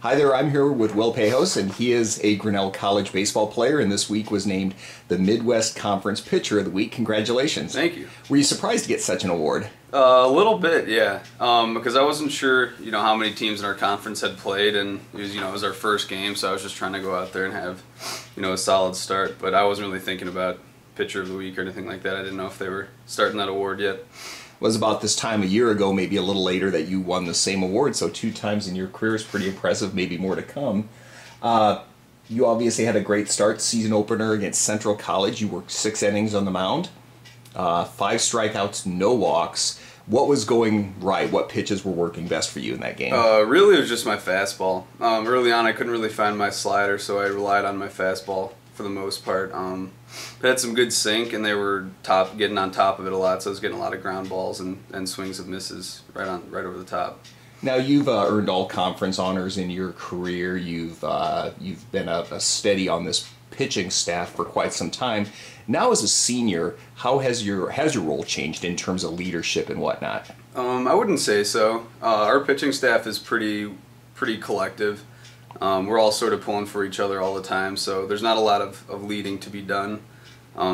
Hi there, I'm here with Will Pahos, and he is a Grinnell College baseball player, and this week was named the Midwest Conference Pitcher of the Week. Congratulations. Thank you. Were you surprised to get such an award? A little bit, yeah. Because I wasn't sure, how many teams in our conference had played, and it was our first game, so I was just trying to go out there and have, a solid start. But I wasn't really thinking about Pitcher of the Week or anything like that. I didn't know if they were starting that award yet. It was about this time a year ago, maybe a little later, that you won the same award, so 2 times in your career is pretty impressive, maybe more to come. You obviously had a great start, season opener against Central College. You worked 6 innings on the mound, 5 strikeouts, no walks. What was going right? What pitches were working best for you in that game? Really, it was just my fastball. Early on, I couldn't really find my slider, so I relied on my fastball for the most part. It had some good sink, and they were getting on top of it a lot, so I was getting a lot of ground balls and swings and misses right over the top. Now, you've earned all conference honors in your career. You've been a steady on this pitching staff for quite some time. Now, as a senior, how has your role changed in terms of leadership and whatnot? I wouldn't say so. Our pitching staff is pretty collective. We're all sort of pulling for each other all the time, so there's not a lot of leading to be done.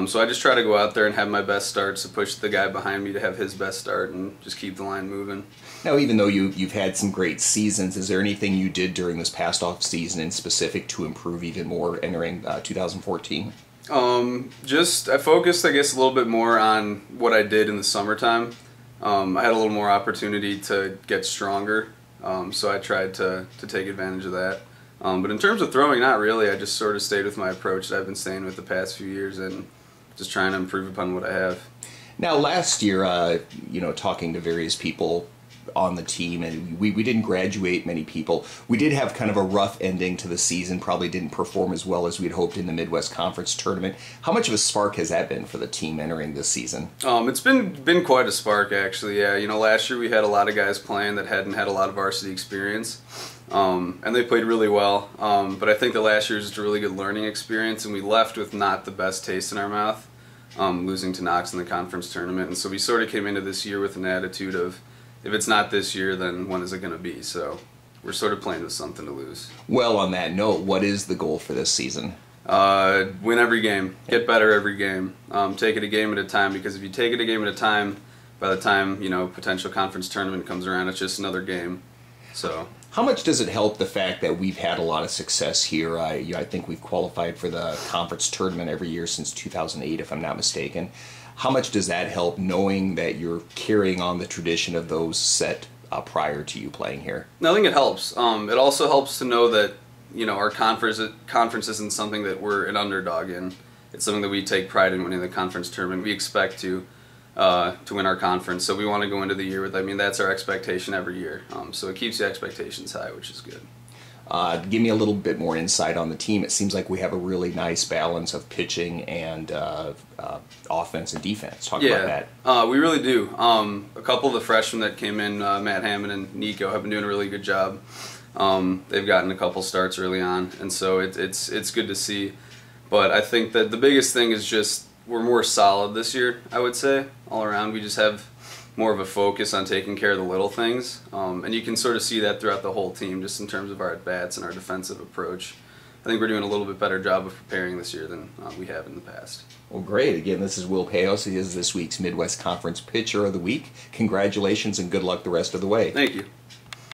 So I just try to go out there and have my best starts to push the guy behind me to have his best start and just keep the line moving. Now, even though you've had some great seasons, is there anything you did during this past off season in specific to improve even more entering 2014? I focused, I guess, a little bit more on what I did in the summertime. I had a little more opportunity to get stronger, so I tried to take advantage of that. But in terms of throwing, not really. I just sort of stayed with my approach that I've been staying with the past few years and just trying to improve upon what I have. Now, last year, talking to various people on the team, and we didn't graduate many people. We did have kind of a rough ending to the season, probably didn't perform as well as we'd hoped in the Midwest Conference tournament. How much of a spark has that been for the team entering this season? It's been quite a spark, actually, yeah. Last year we had a lot of guys playing that hadn't had a lot of varsity experience, and they played really well. But I think that last year was just a really good learning experience, and we left with not the best taste in our mouth, losing to Knox in the conference tournament. And so we sort of came into this year with an attitude of, if it's not this year, then when is it going to be? So we're sort of playing with something to lose. Well, on that note, what is the goal for this season? Win every game. Get better every game. Take it a game at a time, because if you take it a game at a time, by the time, potential conference tournament comes around, it's just another game. So, how much does it help the fact that we've had a lot of success here? I think we've qualified for the conference tournament every year since 2008, if I'm not mistaken. How much does that help, knowing that you're carrying on the tradition of those set prior to you playing here? I think it helps. It also helps to know that our conference isn't something that we're an underdog in. It's something that we take pride in winning the conference tournament. We expect to win our conference, so we want to go into the year with. That's our expectation every year. So it keeps the expectations high, which is good. Give me a little bit more insight on the team. It seems like we have a really nice balance of pitching and offense and defense. Talk about that. We really do. A couple of the freshmen that came in, Matt Hammond and Nico, have been doing a really good job. They've gotten a couple starts early on, and so it's good to see. But I think that the biggest thing is just we're more solid this year, I would say, all around. We just have more of a focus on taking care of the little things, and you can sort of see that throughout the whole team, just in terms of our at-bats and our defensive approach. I think we're doing a little bit better job of preparing this year than we have in the past. Well, great. Again, this is Will Pahos. He is this week's Midwest Conference Pitcher of the Week. Congratulations and good luck the rest of the way. Thank you.